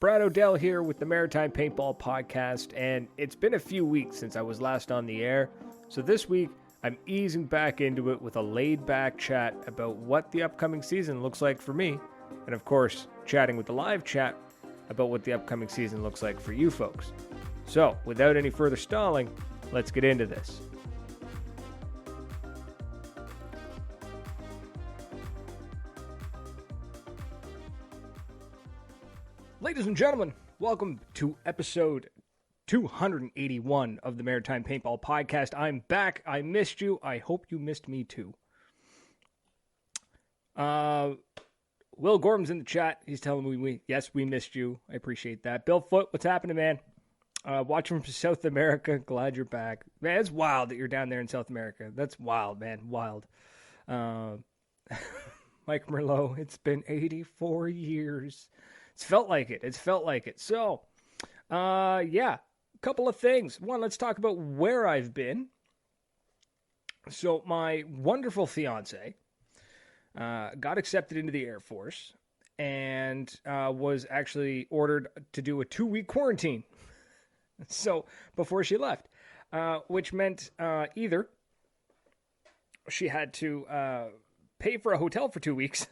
Brad Odell here with the Maritime Paintball Podcast, and it's been a few weeks since I was last on the air, so this week I'm easing back into it with a laid-back chat about what the upcoming season looks like for me, and of course, chatting with the live chat about what the upcoming season looks like for you folks. So, without any further stalling, let's get into this. Ladies and gentlemen, welcome to episode 281 of the Maritime Paintball Podcast. I'm back. I missed you. I hope you missed me too. Will Gorman's in the chat. He's telling me, yes, we missed you. I appreciate that. Bill Foot, what's happening, man? Watching from South America. Glad you're back. Man, it's wild that you're down there in South America. That's wild, man. Wild. Mike Merlot, it's been 84 years. It's felt like it. So, a couple of things. One, let's talk about where I've been. So, my wonderful fiance got accepted into the Air Force and was actually ordered to do a 2-week quarantine. So, before she left, which meant either she had to pay for a hotel for 2 weeks,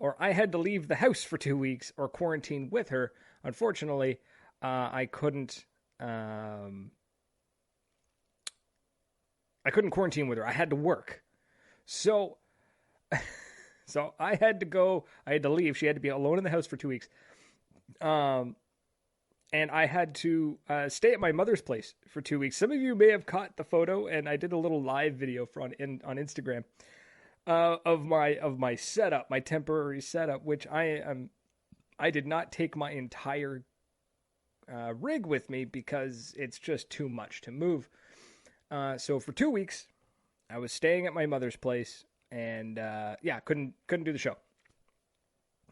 or I had to leave the house for 2 weeks or quarantine with her. Unfortunately, I couldn't quarantine with her. I had to work. So I had to go. I had to leave. She had to be alone in the house for 2 weeks. And I had to stay at my mother's place for 2 weeks. Some of you may have caught the photo, and I did a little live video on Instagram. Of my setup, my temporary setup, which I did not take my entire rig with me because it's just too much to move. So for 2 weeks, I was staying at my mother's place, and couldn't do the show,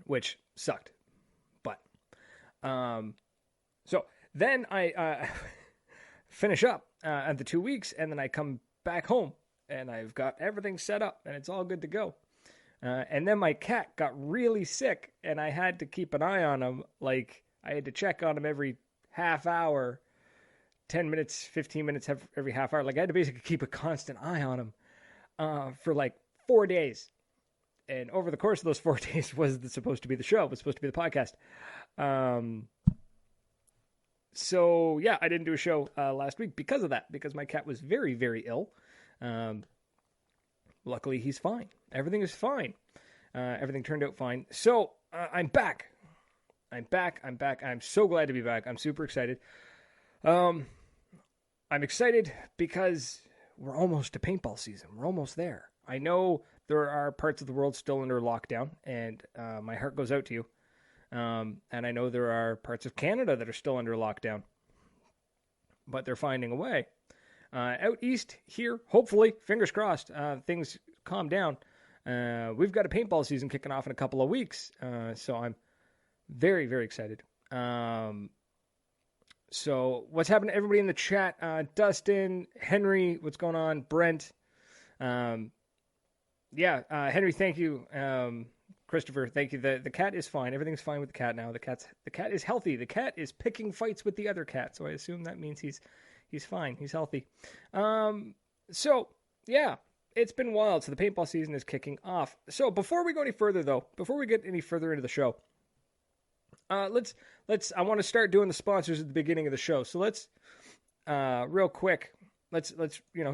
which sucked. But so then I finish up at the 2 weeks, and then I come back home. And I've got everything set up, and it's all good to go. And then my cat got really sick, and I had to keep an eye on him. Like, I had to check on him every half hour, 10 minutes, 15 minutes every half hour. Like, I had to basically keep a constant eye on him for like 4 days. And over the course of those 4 days was supposed to be the show, was supposed to be the podcast. So, yeah, I didn't do a show last week because of that, because my cat was very, very ill. Luckily he's fine. Everything is fine. Everything turned out fine. So, I'm back. I'm so glad to be back. I'm super excited. I'm excited because we're almost to paintball season. We're almost there. I know there are parts of the world still under lockdown, and my heart goes out to you. And I know there are parts of Canada that are still under lockdown, but they're finding a way. Out east here, hopefully, fingers crossed, things calm down. We've got a paintball season kicking off in a couple of weeks, so I'm very, very excited. So what's happening to everybody in the chat? Dustin, Henry, what's going on? Brent. Henry, thank you. Christopher, thank you. The cat is fine. Everything's fine with the cat now. The cat is healthy. The cat is picking fights with the other cat, so I assume that means he's fine. He's healthy. So, yeah, it's been wild. So the paintball season is kicking off. So before we go any further, though, before we get any further into the show, I want to start doing the sponsors at the beginning of the show. So let's, real quick, let's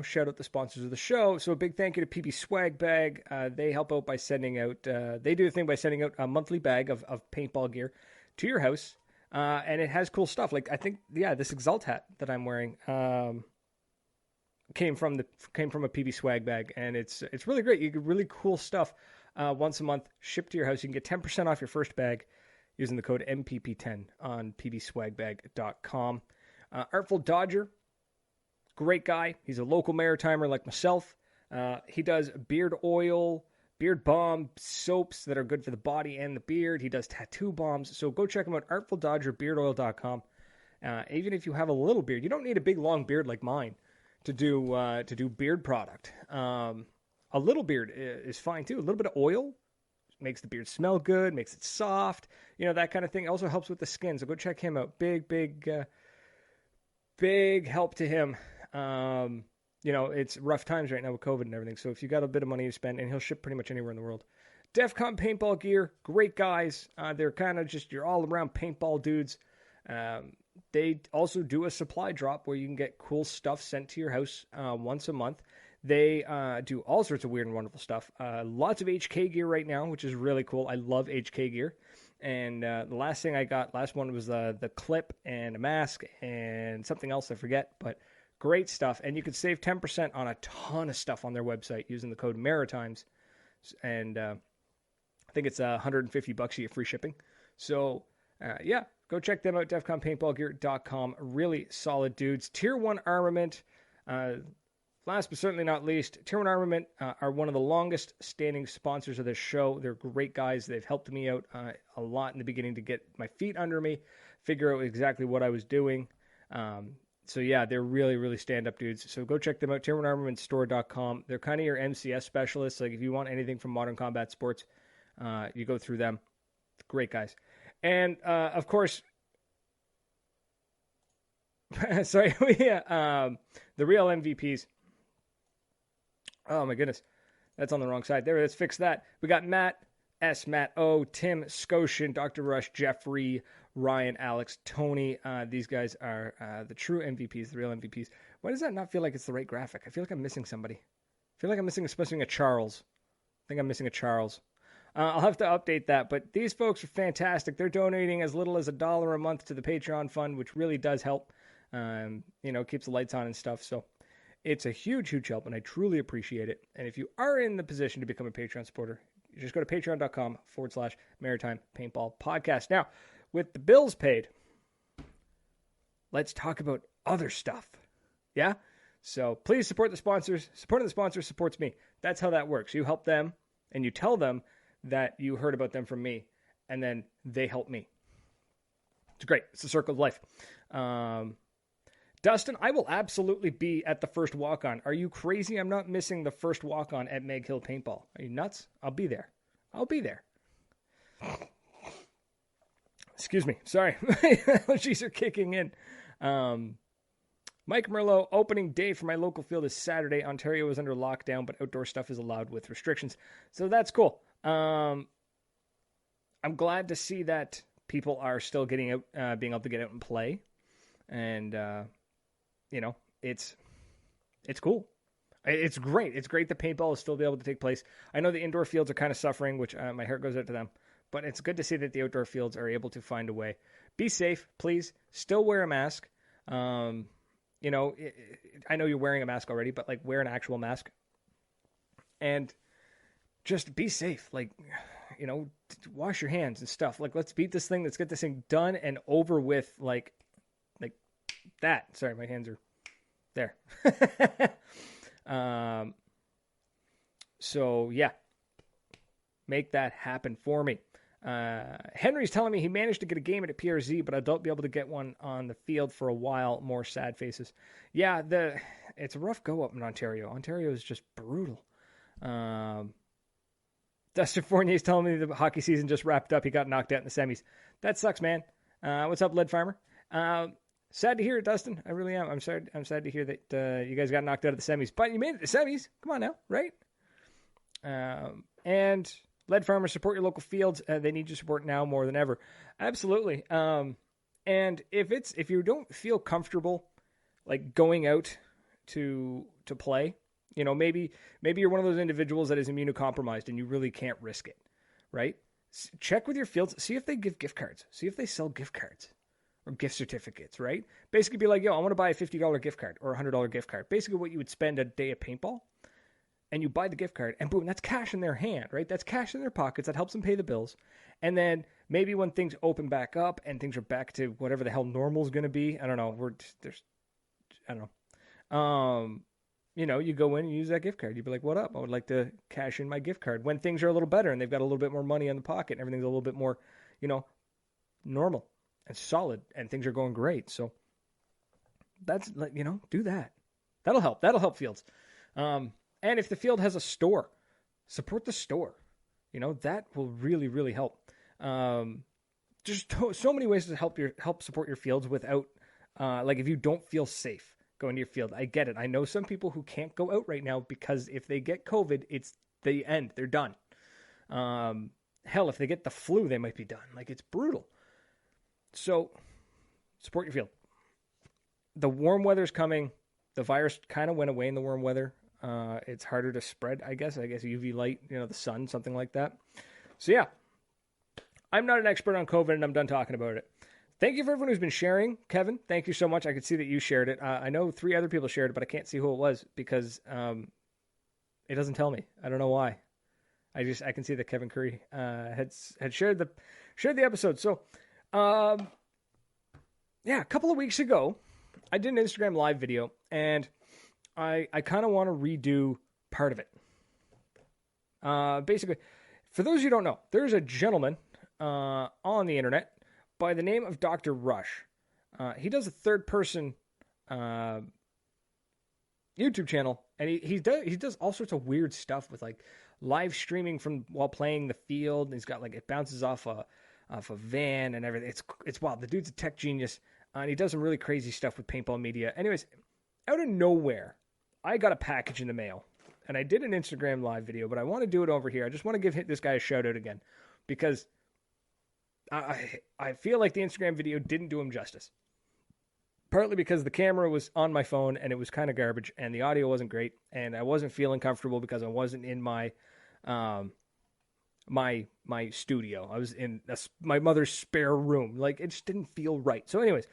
shout out the sponsors of the show. So a big thank you to PB Swag Bag. They help out by sending out, they do a thing by sending out a monthly bag of paintball gear to your house. And it has cool stuff. Like, I think, this Exalt hat that I'm wearing came from a PB Swag Bag, and it's really great. You get really cool stuff once a month shipped to your house. You can get 10% off your first bag using the code MPP10 on pbswagbag.com. Artful Dodger, great guy. He's a local maritimer like myself. He does beard oil, beard balm, soaps that are good for the body and the beard. He does tattoo balms. So go check him out, artfuldodgerbeardoil.com. Even if you have a little beard, you don't need a big long beard like mine to do beard product. A little beard is fine too. A little bit of oil, makes the beard smell good, makes it soft, that kind of thing. It also helps with the skin. So go check him out. Big help to him. It's rough times right now with COVID and everything. So if you got a bit of money to spend, and he'll ship pretty much anywhere in the world. DEFCON paintball gear, great guys. They're kind of just your all-around paintball dudes. They also do a supply drop where you can get cool stuff sent to your house once a month. They do all sorts of weird and wonderful stuff. Lots of HK gear right now, which is really cool. I love HK gear. And the last thing I got, last one was the clip and a mask and something else I forget. But great stuff. And you can save 10% on a ton of stuff on their website using the code Maritimes. And I think it's $150 you get free shipping. So, go check them out, defconpaintballgear.com. Really solid dudes. Tier 1 Armament. Last but certainly not least, Tier 1 Armament are one of the longest standing sponsors of this show. They're great guys. They've helped me out a lot in the beginning to get my feet under me, figure out exactly what I was doing. They're really, really stand-up dudes. So go check them out, tier1armamentstore.com. They're kind of your MCS specialists. Like if you want anything from modern combat sports, you go through them. Great guys. And, of course, the real MVPs. Oh, my goodness. That's on the wrong side. There, let's fix that. We got Matt S., Matt O., Tim Scotian, Dr. Rush, Jeffrey, Ryan, Alex, Tony. These guys are the true MVPs, the real MVPs. Why does that not feel like it's the right graphic? I feel like I'm missing somebody. I feel like I'm missing a Charles. I think I'm missing a Charles. I'll have to update that, but these folks are fantastic. They're donating as little as $1 a month to the Patreon fund, which really does help. Keeps the lights on and stuff. So it's a huge, huge help, and I truly appreciate it. And if you are in the position to become a Patreon supporter, you just go to patreon.com/Maritime Paintball Podcast. Now, with the bills paid, let's talk about other stuff. Yeah? So please support the sponsors. Supporting the sponsors supports me. That's how that works. You help them, and you tell them that you heard about them from me, and then they help me. It's great. It's the circle of life. Dustin, I will absolutely be at the first walk-on. Are you crazy? I'm not missing the first walk-on at Meg Hill Paintball. Are you nuts? I'll be there. Excuse me. Sorry. My allergies are kicking in. Mike Merlot, opening day for my local field is Saturday. Ontario is under lockdown, but outdoor stuff is allowed with restrictions. So that's cool. I'm glad to see that people are still getting out, being able to get out and play. And, it's cool. It's great. It's great that paintball is still be able to take place. I know the indoor fields are kind of suffering, which my heart goes out to them. But it's good to see that the outdoor fields are able to find a way. Be safe, please. Still wear a mask. I know you're wearing a mask already, but wear an actual mask. And just be safe. Wash your hands and stuff. Let's beat this thing. Let's get this thing done and over with. Like that. Sorry, my hands are there. Make that happen for me. Henry's telling me he managed to get a game at a PRZ, but I don't be able to get one on the field for a while. More sad faces. Yeah, it's a rough go up in Ontario. Ontario is just brutal. Dustin Fournier's telling me the hockey season just wrapped up. He got knocked out in the semis. That sucks, man. What's up, Lead Farmer? Sad to hear it, Dustin. I really am. I'm sad to hear that you guys got knocked out of the semis, but you made it to the semis. Come on now, right? And Lead Farmer, support your local fields. They need your support now more than ever. Absolutely. And if you don't feel comfortable going out to play, maybe you're one of those individuals that is immunocompromised and you really can't risk it, right? Check with your fields. See if they give gift cards. See if they sell gift cards or gift certificates, right? Basically be like, yo, I want to buy a $50 gift card or a $100 gift card. Basically what you would spend a day of paintball. And you buy the gift card, and boom, that's cash in their hand, right? That's cash in their pockets. That helps them pay the bills. And then maybe when things open back up and things are back to whatever the hell normal is going to be, I don't know. You go in and use that gift card. You'd be like, what up? I would like to cash in my gift card. When things are a little better and they've got a little bit more money in the pocket and everything's a little bit more, normal and solid and things are going great. So that's do that. That'll help. That'll help fields. And if the field has a store, support the store. that will really, really help. There's so many ways to help support your fields without, like if you don't feel safe going to your field. I get it. I know some people who can't go out right now because if they get COVID, it's the end. They're done. Hell, if they get the flu, they might be done. Like, it's brutal. So, support your field. The warm weather's coming. The virus kind of went away in the warm weather. It's harder to spread, I guess. UV light, the sun, something like that. So, yeah. I'm not an expert on COVID, and I'm done talking about it. Thank you for everyone who's been sharing. Kevin, thank you so much. I could see that you shared it. I know 3 other people shared it, but I can't see who it was because it doesn't tell me. I don't know why. I can see that Kevin Curry had shared the episode. So, a couple of weeks ago, I did an Instagram live video, and I kind of want to redo part of it. Basically, for those of you who don't know, there's a gentleman on the internet by the name of Dr. Rush. He does a third-person YouTube channel, and he does all sorts of weird stuff with like live streaming from while playing the field. And he's got like it bounces off a van and everything. It's wild. The dude's a tech genius, and he does some really crazy stuff with paintball media. Anyways, out of nowhere, I got a package in the mail, and I did an Instagram live video, but I want to do it over here. I just want to give this guy a shout out again because I feel like the Instagram video didn't do him justice. Partly because the camera was on my phone and it was kind of garbage and the audio wasn't great and I wasn't feeling comfortable because I wasn't in my my studio. I was in my mother's spare room. Like, it just didn't feel right. So anyways,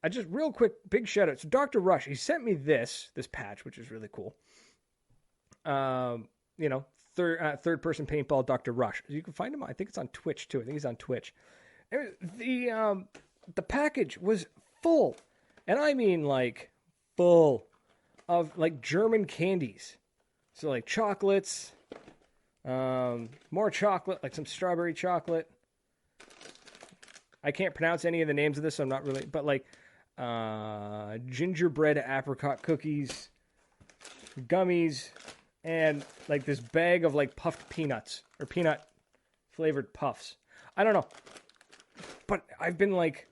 I just real quick, big shout out. So Dr. Rush, he sent me this patch, which is really cool. Third person paintball Dr. Rush. You can find him. I think it's on Twitch too. I think he's on Twitch. The package was full, and I mean like full of like German candies. So like chocolates, more chocolate, like some strawberry chocolate. I can't pronounce any of the names of this, so I'm not really, but like gingerbread apricot cookies, gummies, and like this bag of like puffed peanuts or peanut flavored puffs. I don't know, but I've been like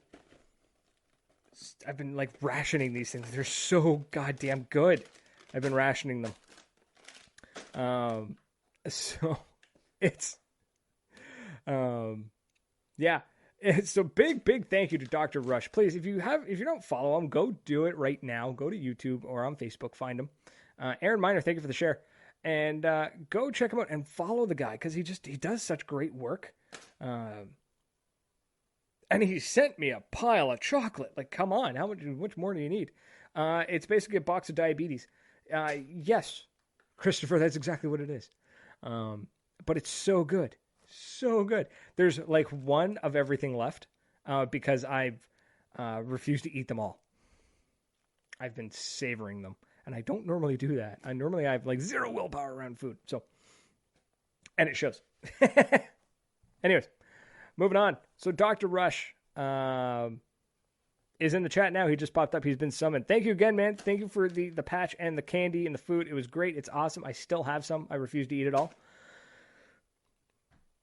rationing these things. They're so goddamn good. I've been rationing them. So it's, yeah. So big thank you to Dr. Rush. Please, if you don't follow him, go do it right now. Go to YouTube or on Facebook, find him. Aaron Miner, thank you for the share. And go check him out and follow the guy because he does such great work. And he sent me a pile of chocolate. Like, come on, how much more do you need? It's basically a box of diabetes. Yes, Christopher, that's exactly what it is. But it's so good. So good. There's like one of everything left because I've refused to eat them all. I've been savoring them. And I don't normally do that. I have like zero willpower around food. So, and it shows. Anyways, moving on. So Dr. Rush is in the chat now. He just popped up. He's been summoned. Thank you again, man. Thank you for the patch and the candy and the food. It was great. It's awesome. I still have some. I refuse to eat it all.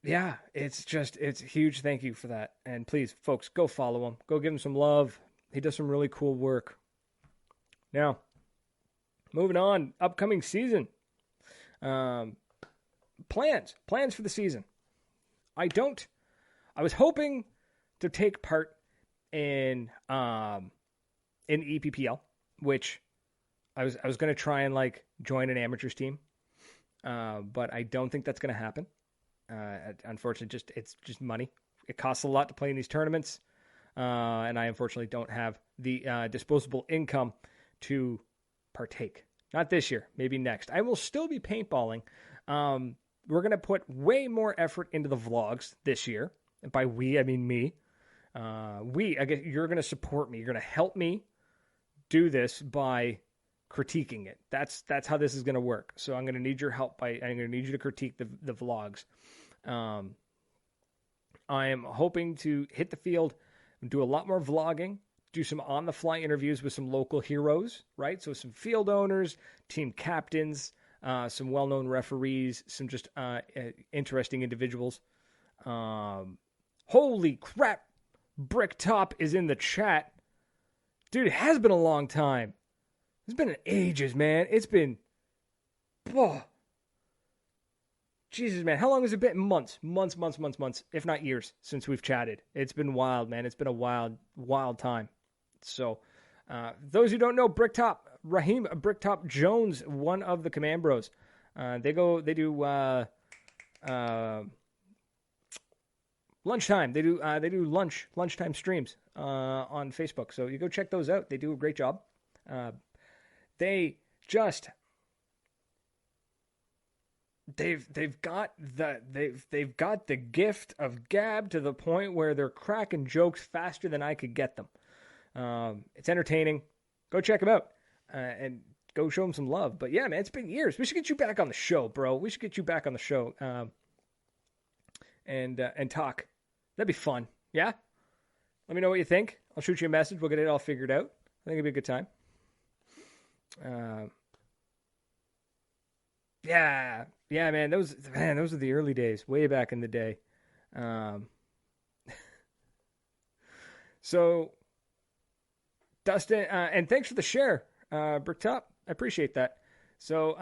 Yeah, it's a huge thank you for that. And please, folks, go follow him. Go give him some love. He does some really cool work. Now, moving on, upcoming season. Plans for the season. I was hoping to take part in EPPL, which I was going to try and like join an amateurs team. But I don't think that's going to happen. Unfortunately, it's just money. It costs a lot to play in these tournaments. And I unfortunately don't have the disposable income to partake. Not this year, maybe next. I will still be paintballing. We're going to put way more effort into the vlogs this year. And by we, I mean me. I guess you're going to support me. You're going to help me do this by critiquing it. That's how this is going to work. So I'm going to need your help. I'm going to need you to critique the vlogs. I am hoping to hit the field, do a lot more vlogging, do some on-the-fly interviews with some local heroes, right? So some field owners, team captains, some well-known referees, some just interesting individuals. Holy crap! Bricktop is in the chat. Dude, it has been a long time. It's been ages, man. It's been... Oh. Jesus, man. How long has it been? Months, if not years, since we've chatted. It's been wild, man. It's been a wild time. So, those who don't know, Bricktop, Raheem Bricktop Jones, one of the Command Bros. They do lunchtime. They do lunchtime streams on Facebook. So you go check those out. They do a great job. They've got the gift of gab to the point where they're cracking jokes faster than I could get them. It's entertaining. Go check them out and go show them some love. But yeah, man, it's been years. We should get you back on the show, bro. We should get you back on the show and talk. That'd be fun. Yeah. Let me know what you think. I'll shoot you a message. We'll get it all figured out. I think it'd be a good time. Yeah, man. Those are the early days, way back in the day. So, Dustin, and thanks for the share, Bricktop. I appreciate that. So,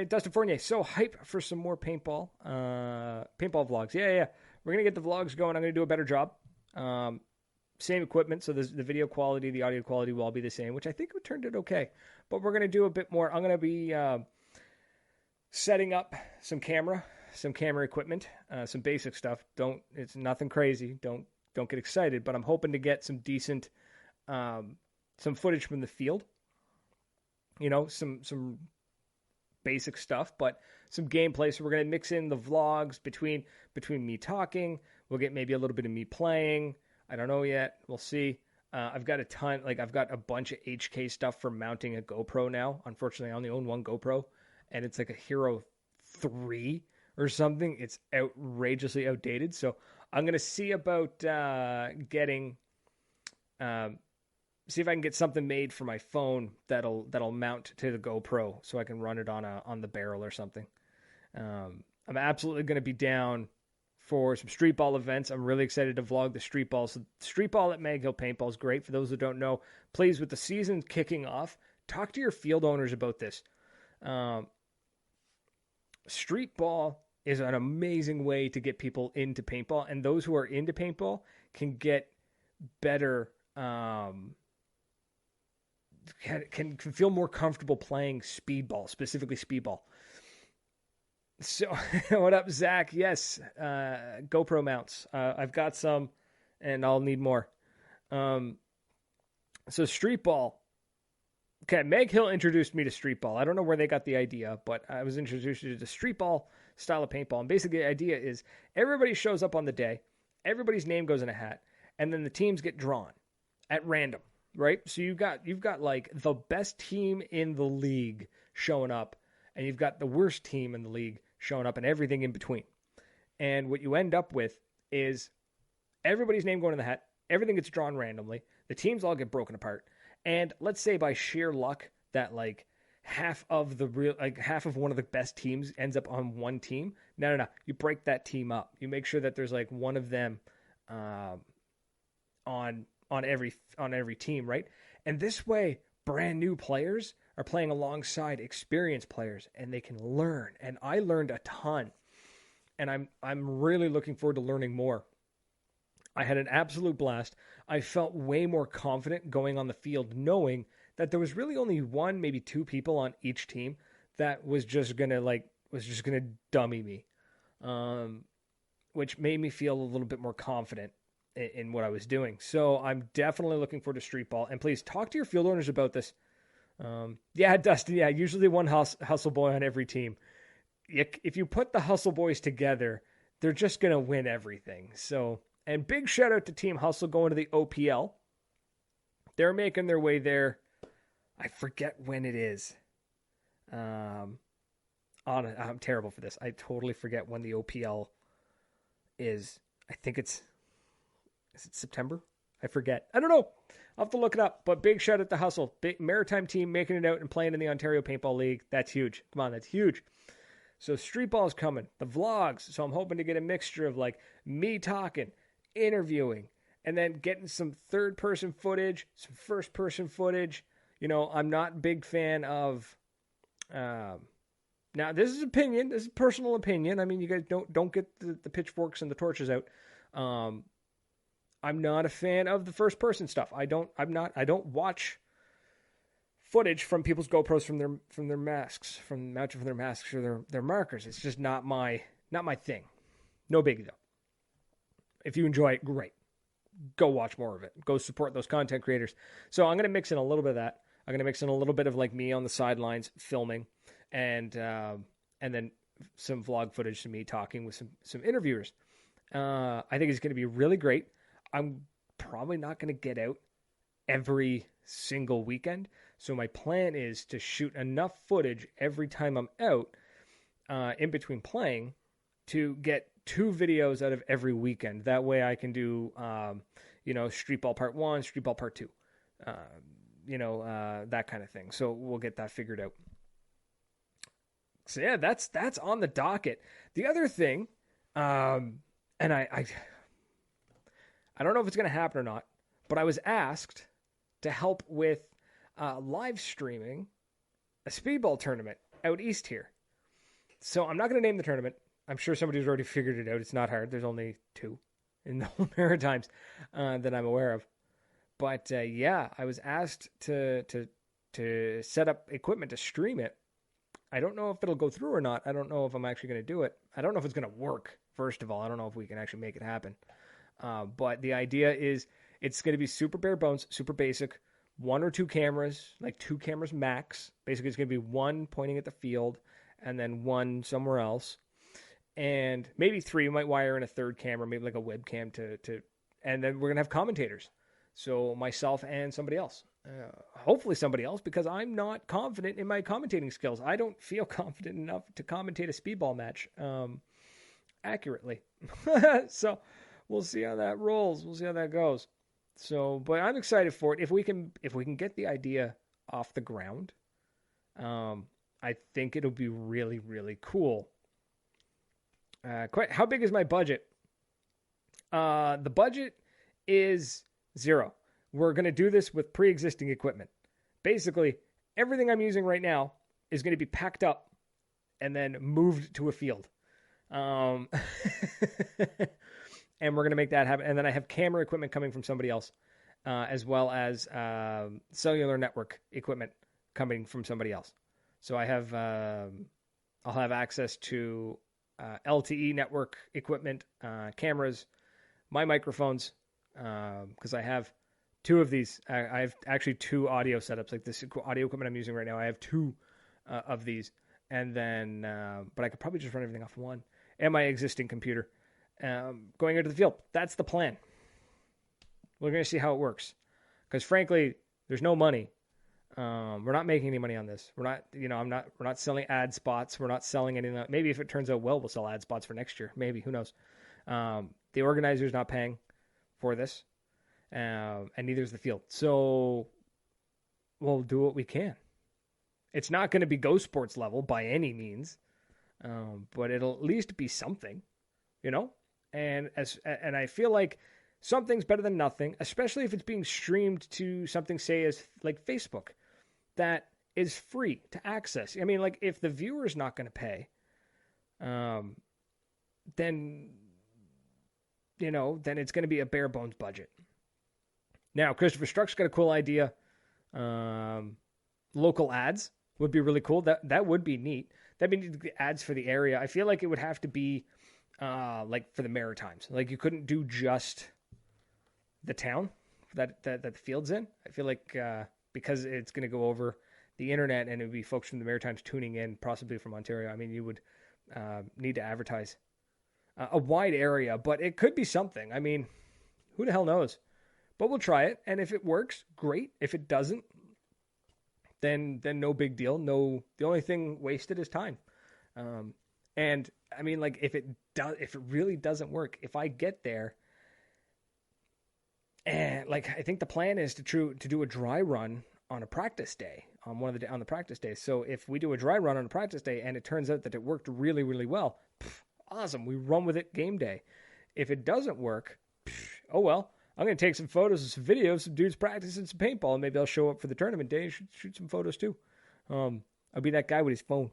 Dustin Fournier, so hype for some more paintball vlogs. Yeah. We're gonna get the vlogs going. I'm gonna do a better job. Same equipment, so the video quality, the audio quality will all be the same, which I think we turned it okay. But we're gonna do a bit more. I'm gonna be setting up some camera equipment, some basic stuff. It's nothing crazy. Don't get excited. But I'm hoping to get some decent, some footage from the field. You know, some basic stuff, but some gameplay. So we're gonna mix in the vlogs between me talking. We'll get maybe a little bit of me playing. I don't know yet. We'll see. I've got I've got a bunch of HK stuff for mounting a GoPro now. Unfortunately, I only own one GoPro, and it's like a Hero 3 or something. It's outrageously outdated. So I'm gonna see about see if I can get something made for my phone that'll mount to the GoPro, so I can run it on the barrel or something. I'm absolutely gonna be down for some street ball events. I'm really excited to vlog the street ball. So street ball at Mag Hill Paintball is great. For those who don't know, please, with the season kicking off, talk to your field owners about this. Street ball is an amazing way to get people into paintball, and those who are into paintball can get better, can feel more comfortable playing speedball, specifically speedball. So, what up, Zach? Yes, GoPro mounts. I've got some, and I'll need more. So, street ball. Okay, Meg Hill introduced me to street ball. I don't know where they got the idea, but I was introduced to the street ball style of paintball. And basically, the idea is everybody shows up on the day, everybody's name goes in a hat, and then the teams get drawn at random, right? So you've got like the best team in the league showing up, and you've got the worst team in the league showing up, and everything in between. And what you end up with is everybody's name going in the hat, everything gets drawn randomly, the teams all get broken apart, and let's say by sheer luck that like half of one of the best teams ends up on one team. No. You break that team up. You make sure that there's like one of them on every team, right? And this way, brand new players are playing alongside experienced players, and they can learn. And I learned a ton, and I'm really looking forward to learning more. I had an absolute blast. I felt way more confident going on the field, knowing that there was really only one, maybe two people on each team that was just gonna dummy me, which made me feel a little bit more confident in what I was doing. So I'm definitely looking forward to street ball. And please talk to your field owners about this. Yeah, Dustin. Yeah, usually one hustle boy on every team. If you put the hustle boys together, they're just gonna win everything. So. And big shout out to Team Hustle going to the OPL. They're making their way there. I forget when it is. I'm terrible for this. I totally forget when the OPL is. I think is it September? I forget. I don't know. I'll have to look it up. But big shout out to Hustle. Big Maritime team making it out and playing in the Ontario Paintball League. That's huge. Come on, that's huge. So street ball's coming. The vlogs. So I'm hoping to get a mixture of like me talking, interviewing, and then getting some third-person footage, some first-person footage. You know, I'm not a big fan of... now, this is opinion. This is personal opinion. I mean, you guys don't get the pitchforks and the torches out. I'm not a fan of the first-person stuff. I don't watch footage from people's GoPros from their masks, mounted from their masks or their markers. It's just not my thing. No big deal. If you enjoy it, great. Go watch more of it. Go support those content creators. So I'm going to mix in a little bit of that. I'm going to mix in a little bit of like me on the sidelines filming, and then some vlog footage of me talking with some interviewers. I think it's going to be really great. I'm probably not going to get out every single weekend. So my plan is to shoot enough footage every time I'm out in between playing to get 2 videos out of every weekend. That way I can do, Street Ball Part 1, Street Ball Part 2, that kind of thing. So we'll get that figured out. So yeah, that's on the docket. The other thing, and I don't know if it's going to happen or not, but I was asked to help with live streaming a speedball tournament out east here. So I'm not going to name the tournament. I'm sure somebody's already figured it out. It's not hard. There's only 2 in the whole Maritimes that I'm aware of. But I was asked to set up equipment to stream it. I don't know if it'll go through or not. I don't know if I'm actually going to do it. I don't know if it's going to work, first of all. I don't know if we can actually make it happen. But the idea is it's going to be super bare bones, super basic. 1 or 2 cameras, like 2 cameras max. Basically, it's going to be 1 pointing at the field and then 1 somewhere else. And maybe 3, we might wire in a third camera, maybe like a webcam and then we're going to have commentators. So myself and somebody else. Hopefully somebody else, because I'm not confident in my commentating skills. I don't feel confident enough to commentate a speedball match accurately. So we'll see how that rolls. We'll see how that goes. So, but I'm excited for it. If we can get the idea off the ground, I think it'll be really, really cool. How big is my budget? The budget is 0. We're going to do this with pre-existing equipment. Basically, everything I'm using right now is going to be packed up and then moved to a field. And we're going to make that happen. And then I have camera equipment coming from somebody else, as well as cellular network equipment coming from somebody else. So I have, I'll have access to LTE network equipment, cameras, my microphones, because I have 2 of these. I have actually 2 audio setups, like this audio equipment I'm using right now. I have 2 of these, and then, but I could probably just run everything off 1 and my existing computer. Going into the field. That's the plan. We're going to see how it works. Because frankly, there's no money. We're not making any money on this. We're not, we're not selling ad spots. We're not selling anything. Maybe if it turns out well, we'll sell ad spots for next year. Maybe, who knows? The organizer's not paying for this. And neither is the field. So we'll do what we can. It's not going to be Go Sports level by any means. But it'll at least be something, And I feel like something's better than nothing, especially if it's being streamed to something, say, as like Facebook, that is free to access. I mean, like, if the viewer's not going to pay, then it's going to be a bare bones budget. Now, Christopher Struck's got a cool idea. Local ads would be really cool. That would be neat. That'd be neat to get ads for the area. I feel like it would have to be like for the Maritimes. Like, you couldn't do just the town that the field's in. I feel like because it's going to go over the internet and it would be folks from the Maritimes tuning in, possibly from Ontario. I mean, you would need to advertise a wide area, but it could be something. I mean, who the hell knows? But we'll try it, and if it works, great. If it doesn't, then no big deal. No, the only thing wasted is time. And I mean, like, if it really doesn't work, if I get there And like, I think the plan is to do a dry run on a practice day on on the practice days. So if we do a dry run on a practice day and it turns out that it worked really, really well, awesome. We run with it game day. If it doesn't work, oh well. I'm going to take some photos and some videos, some dudes practicing some paintball, and maybe I'll show up for the tournament day and shoot some photos too. I'll be that guy with his phone.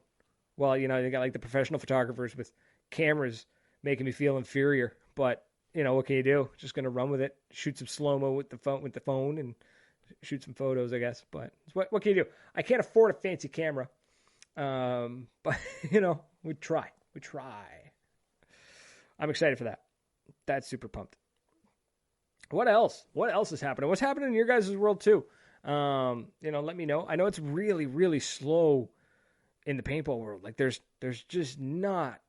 Well, they got like the professional photographers with cameras making me feel inferior, but what can you do? Just going to run with it, shoot some slow-mo with the phone and shoot some photos, I guess. But what can you do? I can't afford a fancy camera. But we try. I'm excited for that. That's super pumped. What else? What else is happening? What's happening in your guys' world too? Let me know. I know it's really, really slow in the paintball world. Like there's just not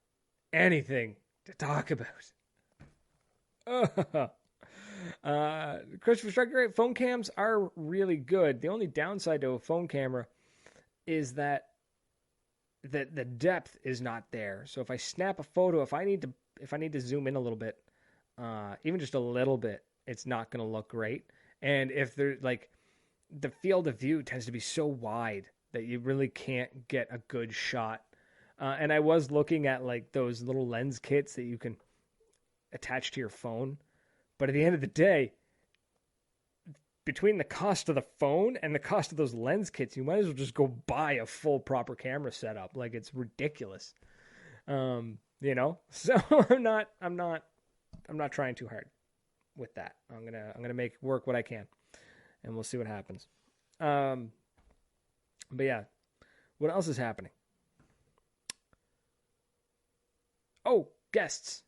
anything to talk about. Christopher Striker, phone cams are really good. The only downside to a phone camera is that the depth is not there. So if I snap a photo, if I need to zoom in a little bit, even just a little bit, it's not going to look great. And if there's like the field of view tends to be so wide that you really can't get a good shot. And I was looking at like those little lens kits that you can attach to your phone. But at the end of the day, between the cost of the phone and the cost of those lens kits, you might as well just go buy a full proper camera setup. Like it's ridiculous. So I'm not trying too hard with that. I'm gonna make work what I can, and we'll see what happens. But yeah, what else is happening? Oh, guests.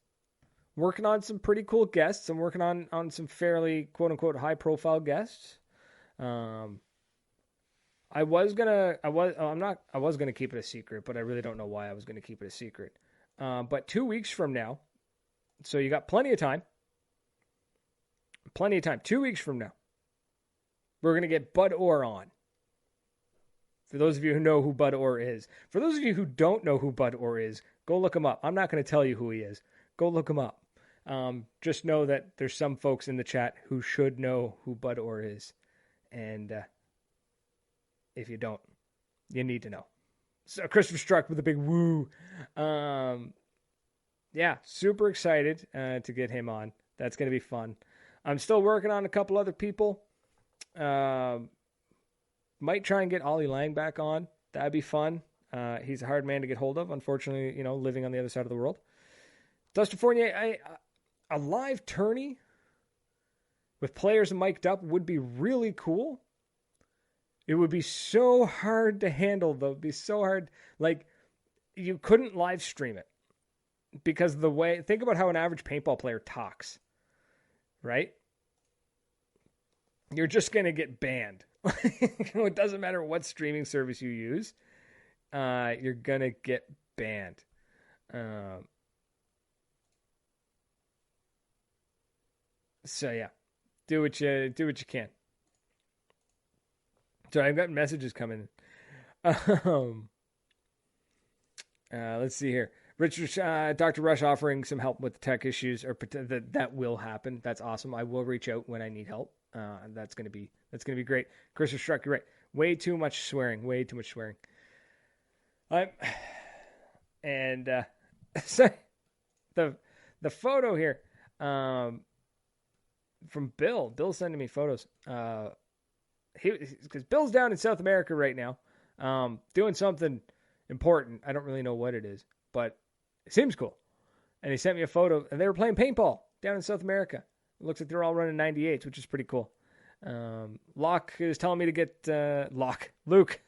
Working on some pretty cool guests. I'm working on some fairly quote unquote high profile guests. I was gonna keep it a secret, but I really don't know why I was gonna keep it a secret. But 2 weeks from now, so you got plenty of time. 2 weeks from now, we're going to get Bud Orr on. For those of you who know who Bud Orr is. For those of you who don't know who Bud Orr is, go look him up. I'm not going to tell you who he is. Go look him up. Just know that there's some folks in the chat who should know who Bud Orr is. And if you don't, you need to know. So Christopher Struck with a big woo. Yeah, super excited to get him on. That's going to be fun. I'm still working on a couple other people. Might try and get Ollie Lang back on. That'd be fun. He's a hard man to get hold of, unfortunately, living on the other side of the world. Dustin Fournier, a live tourney with players mic'd up would be really cool. It would be so hard to handle, though. It'd be so hard. Like, you couldn't live stream it. Because think about how an average paintball player talks. Right? You're just going to get banned. It doesn't matter what streaming service you use. You're going to get banned. So yeah, do what you can. So I've got messages coming. Let's see here. Richard, Dr. Rush offering some help with the tech issues, or that will happen. That's awesome. I will reach out when I need help. That's gonna be great. Christopher Struck, you're right. Way too much swearing. So the photo here from Bill. Bill's sending me photos. Because Bill's down in South America right now, doing something important. I don't really know what it is, but it seems cool. And he sent me a photo, and they were playing paintball down in South America. It looks like they're all running 98s, which is pretty cool. Locke is telling me to get Luke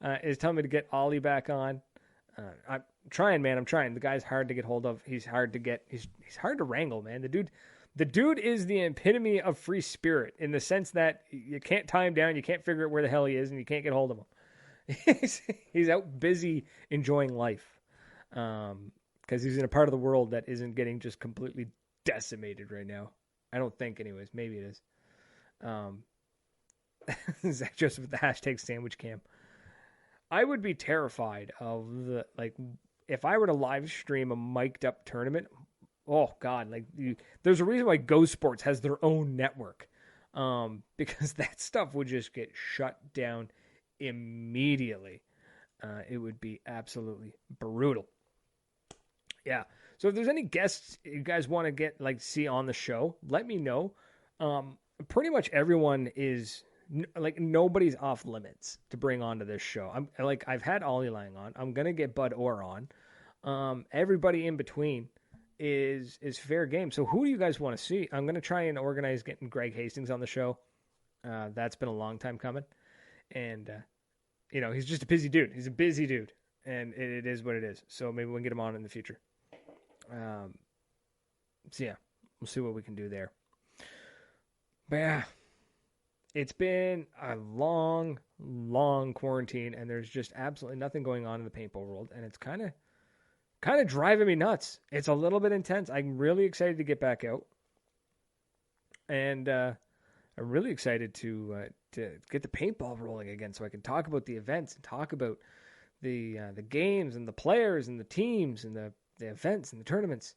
is telling me to get Ollie back on. I'm trying, man. I'm trying. The guy's hard to get hold of. He's hard to get. He's hard to wrangle, man. The dude is the epitome of free spirit in the sense that you can't tie him down, you can't figure out where the hell he is, and you can't get hold of him. He's out busy enjoying life, because he's in a part of the world that isn't getting just completely decimated right now. I don't think, anyways. Maybe it is. Zach Joseph with the hashtag sandwich cam. I would be terrified of if I were to live stream a mic'd up tournament, Oh God, like there's a reason why Go Sports has their own network, because that stuff would just get shut down immediately. It would be absolutely brutal. Yeah. So if there's any guests you guys want to get like see on the show, let me know. Pretty much everyone is like nobody's off limits to bring onto this show. I'm like I've had Ollie Lang on. I'm gonna get Bud Orr on. Everybody in between is fair game. So who do you guys want to see? I'm gonna try and organize getting Greg Hastings on the show. That's been a long time coming, and he's just a busy dude. He's a busy dude, and it is what it is. So maybe we can get him on in the future. So yeah, we'll see what we can do there. But yeah, it's been a long, long quarantine, and there's just absolutely nothing going on in the paintball world, and it's kind of driving me nuts. It's a little bit intense. I'm really excited to get back out, and I'm really excited to get the paintball rolling again, so I can talk about the events and talk about the games and the players and the teams and the events and the tournaments.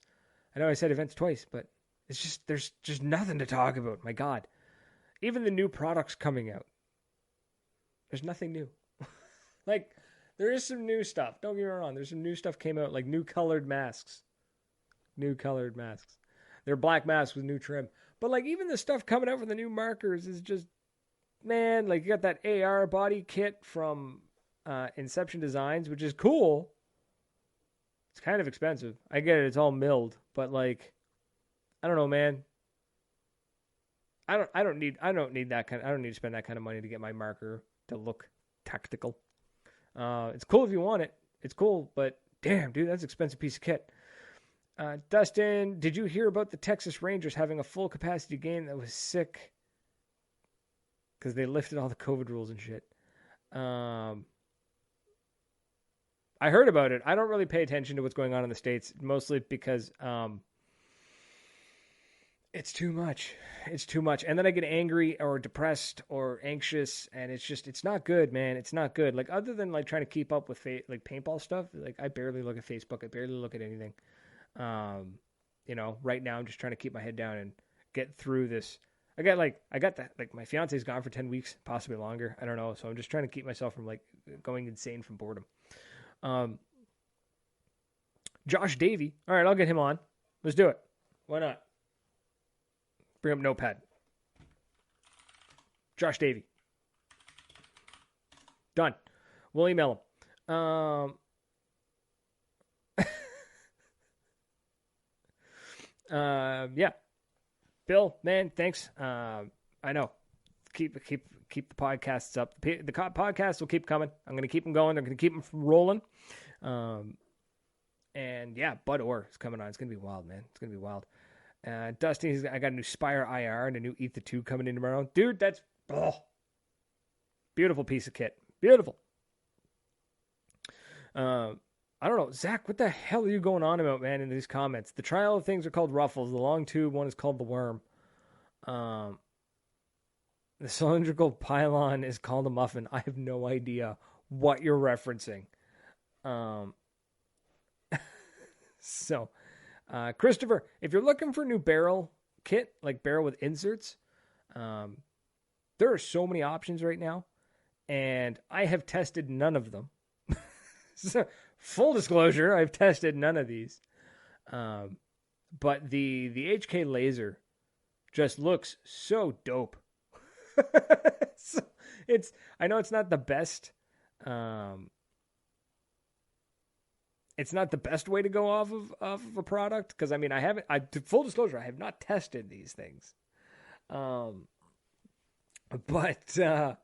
I know I said events twice, but it's just there's just nothing to talk about. My God, even the new products coming out, there's nothing new. Like there is some new stuff. Don't get me wrong. There's some new stuff came out, like new colored masks. New colored masks. They're black masks with new trim. But like even the stuff coming out for the new markers is just, man. Like you got that AR body kit from Inception Designs, which is cool. It's kind of expensive. I get it. It's all milled, but like, I don't know, man. I don't need that kind. I don't need to spend that kind of money to get my marker to look tactical. It's cool if you want it. It's cool, but damn, dude, that's an expensive piece of kit. Dustin, did you hear about the Texas Rangers having a full capacity game that was sick? Because they lifted all the COVID rules and shit. I heard about it. I don't really pay attention to what's going on in the States, mostly because it's too much. It's too much. And then I get angry or depressed or anxious, and it's not good, man. It's not good. Like, other than, like, trying to keep up with, like, paintball stuff, like, I barely look at Facebook. I barely look at anything. Right now I'm just trying to keep my head down and get through this. I got that, like, my fiance's gone for 10 weeks, possibly longer. I don't know. So I'm just trying to keep myself from, like, going insane from boredom. Josh Davey. All right, I'll get him on. Let's do it. Why not? Bring up Notepad. Josh Davey. Done. We'll email him. Yeah. Bill, man, thanks. I know. Keep the podcasts up. The podcasts will keep coming. I'm going to keep them going. I'm going to keep them rolling. And yeah, Bud Orr is coming on. It's going to be wild, man. It's going to be wild. Dusty, I got a new Spire IR and a new Eat the 2 coming in tomorrow. Dude, that's beautiful piece of kit. Beautiful. I don't know. Zach, what the hell are you going on about, man, in these comments? The trial of things are called Ruffles. The long tube one is called the Worm. The cylindrical pylon is called a muffin. I have no idea what you're referencing. So, Christopher, if you're looking for a new barrel kit, like barrel with inserts, there are so many options right now, and I have tested none of them. So, full disclosure, I've tested none of these. But the HK laser just looks so dope. So I know it's not the best. It's not the best way to go off of a product, because I mean full disclosure, I have not tested these things. But the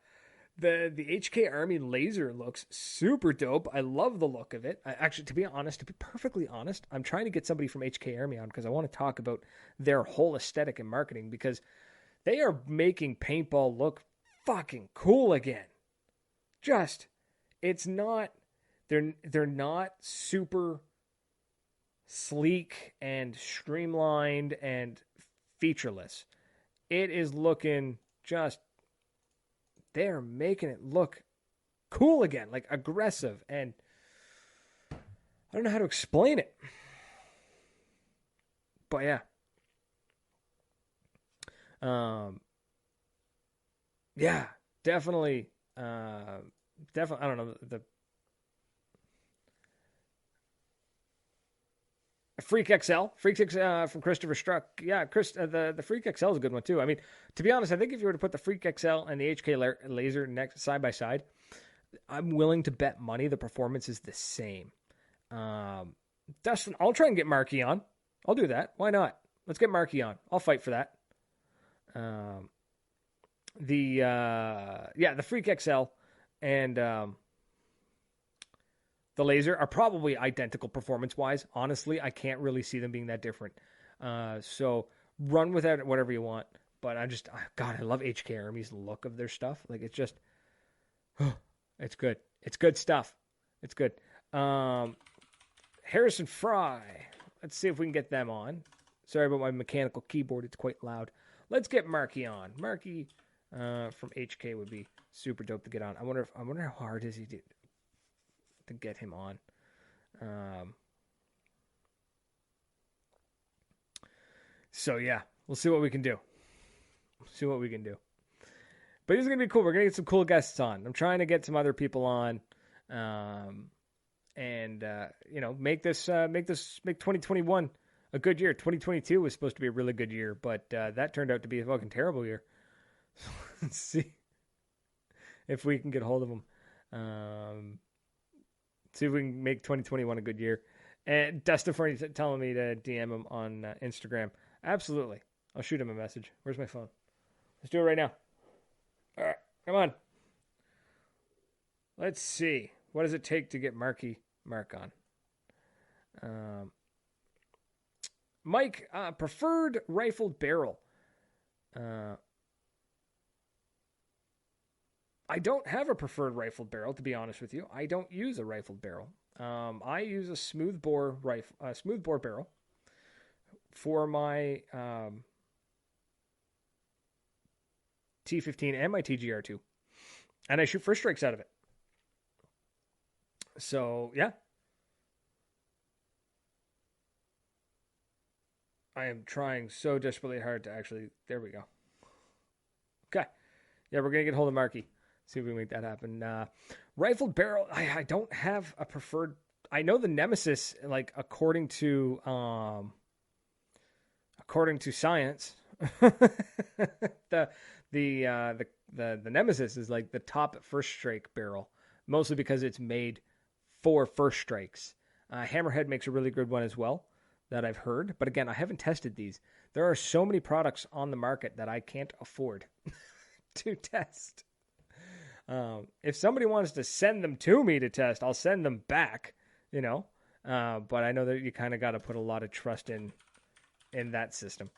HK Army laser looks super dope. I love the look of it. To be perfectly honest, I'm trying to get somebody from HK Army on because I want to talk about their whole aesthetic and marketing, because they are making paintball look fucking cool again. They're not super sleek and streamlined and featureless. It is looking they're making it look cool again, like aggressive, and I don't know how to explain it. But yeah. Yeah, definitely. Definitely. I don't know the Freak XL, Freak XL from Christopher Struck. Yeah, Chris, the Freak XL is a good one too. I mean, to be honest, I think if you were to put the Freak XL and the HK laser next side by side, I'm willing to bet money the performance is the same. Dustin, I'll try and get Markey on. I'll do that. Why not? Let's get Markey on. I'll fight for that. The Freak XL and the laser are probably identical performance wise. Honestly, I can't really see them being that different. So run with it, whatever you want. But God, I love HK Army's look of their stuff. Like it's just, it's good. It's good stuff. It's good. Harrison Fry. Let's see if we can get them on. Sorry about my mechanical keyboard. It's quite loud. Let's get Markey on. Markey from HK would be super dope to get on. I wonder how hard is he to get him on. So yeah, we'll see what we can do. But this is gonna be cool. We're gonna get some cool guests on. I'm trying to get some other people on, and make 2021 a good year. 2022 was supposed to be a really good year, but that turned out to be a fucking terrible year. Let's see if we can get hold of them. See if we can make 2021 a good year. And Dustin Fernie telling me to DM him on Instagram. Absolutely. I'll shoot him a message. Where's my phone? Let's do it right now. All right. Come on. Let's see. What does it take to get Mark on? Mike, preferred rifled barrel. I don't have a preferred rifled barrel, to be honest with you. I don't use a rifled barrel. I use a smoothbore barrel for my T15 and my TGR2, and I shoot first strikes out of it. So yeah, I am trying so desperately hard to actually. There we go. Okay, yeah, we're gonna get hold of Markey. See if we can make that happen. Rifled barrel, I don't have a preferred. I know the Nemesis, like according to science, the Nemesis is like the top first strike barrel, mostly because it's made for first strikes. Hammerhead makes a really good one as well that I've heard, but again, I haven't tested these. There are so many products on the market that I can't afford to test. If somebody wants to send them to me to test, I'll send them back, but I know that you kind of got to put a lot of trust in that system,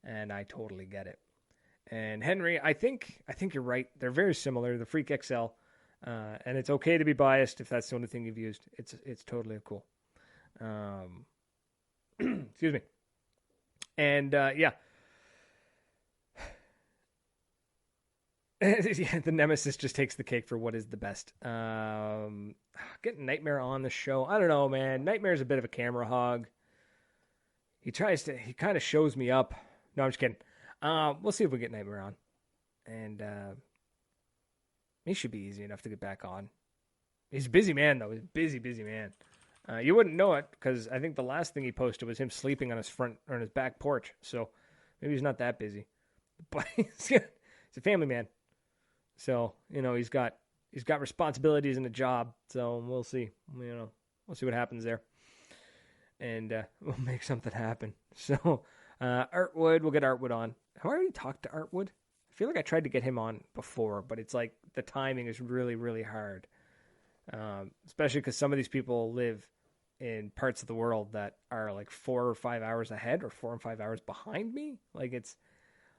and I totally get it. And Henry, I think you're right. They're very similar, the Freak XL, and it's okay to be biased if that's the only thing you've used. It's totally cool. Excuse me. And yeah. The Nemesis just takes the cake for what is the best. Getting Nightmare on the show. I don't know, man. Nightmare's a bit of a camera hog. He kind of shows me up. No, I'm just kidding. We'll see if we get Nightmare on. And he should be easy enough to get back on. He's a busy man, though. He's a busy man. You wouldn't know it because I think the last thing he posted was him sleeping on his front or on his back porch. So maybe he's not that busy. But he's a family man. So, he's got responsibilities and a job. So we'll see. We'll see what happens there. And we'll make something happen. So Artwood, we'll get Artwood on. Have I already talked to Artwood? I feel like I tried to get him on before, but it's like the timing is really, really hard. Especially because some of these people live in parts of the world that are like 4 or 5 hours ahead or 4 and 5 hours behind me. Like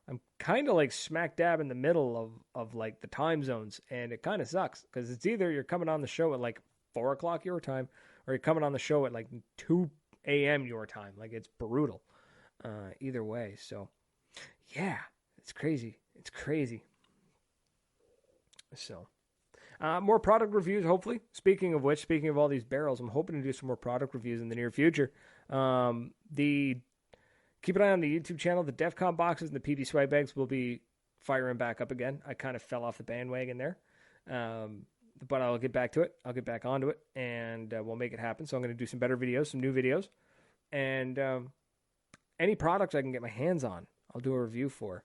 I'm kind of like smack dab in the middle of like the time zones, and it kind of sucks because it's either you're coming on the show at like 4 o'clock your time or you're coming on the show at like 2 a.m. your time. Like it's brutal either way. So yeah, it's crazy. So more product reviews, hopefully. Speaking of all these barrels, I'm hoping to do some more product reviews in the near future. The Keep an eye on the YouTube channel. The DEFCON boxes and the PB swag bags will be firing back up again. I kind of fell off the bandwagon there. But I'll get back to it. I'll get back onto it, and we'll make it happen. So I'm going to do some better videos, some new videos. And any products I can get my hands on, I'll do a review for.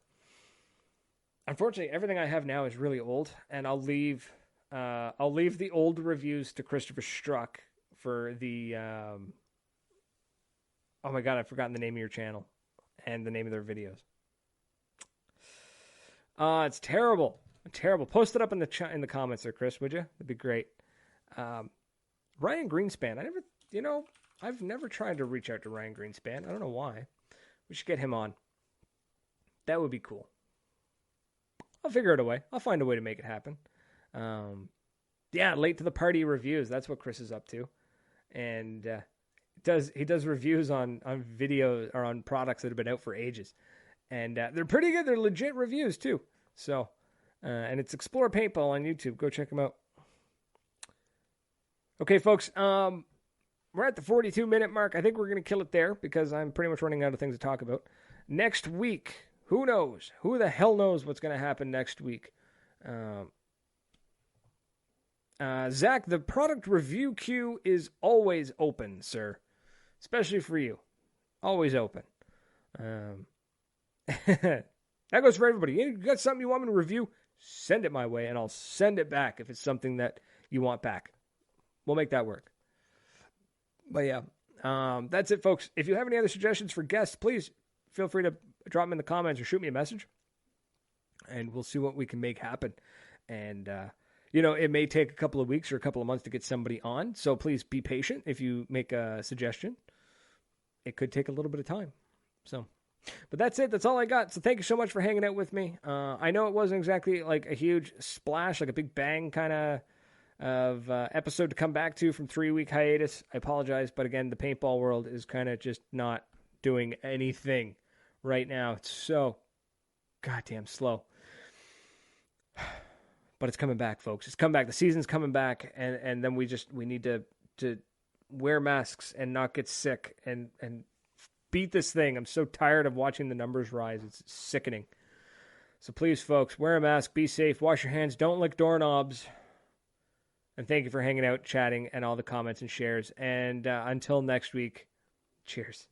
Unfortunately, everything I have now is really old, and I'll leave the old reviews to Christopher Struck for the... oh my God, I've forgotten the name of your channel and the name of their videos. It's terrible. Terrible. Post it up in the comments there, Chris, would you? That'd be great. Ryan Greenspan. I've never tried to reach out to Ryan Greenspan. I don't know why. We should get him on. That would be cool. I'll figure it a way. I'll find a way to make it happen. Late to the party reviews. That's what Chris is up to. And he does reviews on videos or on products that have been out for ages. And they're pretty good. They're legit reviews too. So, and it's Explore Paintball on YouTube. Go check them out. Okay, folks. We're at the 42-minute mark. I think we're going to kill it there because I'm pretty much running out of things to talk about. Next week, who knows? Who the hell knows what's going to happen next week? Zach, the product review queue is always open, sir. Especially for you. Always open. That goes for everybody. You got something you want me to review? Send it my way, and I'll send it back if it's something that you want back. We'll make that work. But yeah, that's it, folks. If you have any other suggestions for guests, please feel free to drop them in the comments or shoot me a message, and we'll see what we can make happen. And, it may take a couple of weeks or a couple of months to get somebody on, so please be patient if you make a suggestion. It could take a little bit of time. But that's it. That's all I got. So thank you so much for hanging out with me. I know it wasn't exactly like a huge splash, like a big bang kind of episode to come back to from 3-week hiatus. I apologize, but again, the paintball world is kind of just not doing anything right now. It's so goddamn slow. But it's coming back, folks. It's coming back. The season's coming back, and then we need to wear masks and not get sick and beat this thing. I'm so tired of watching the numbers rise. It's sickening. So please, folks, wear a mask, be safe, wash your hands, don't lick doorknobs. And thank you for hanging out, chatting, and all the comments and shares. And until next week, cheers.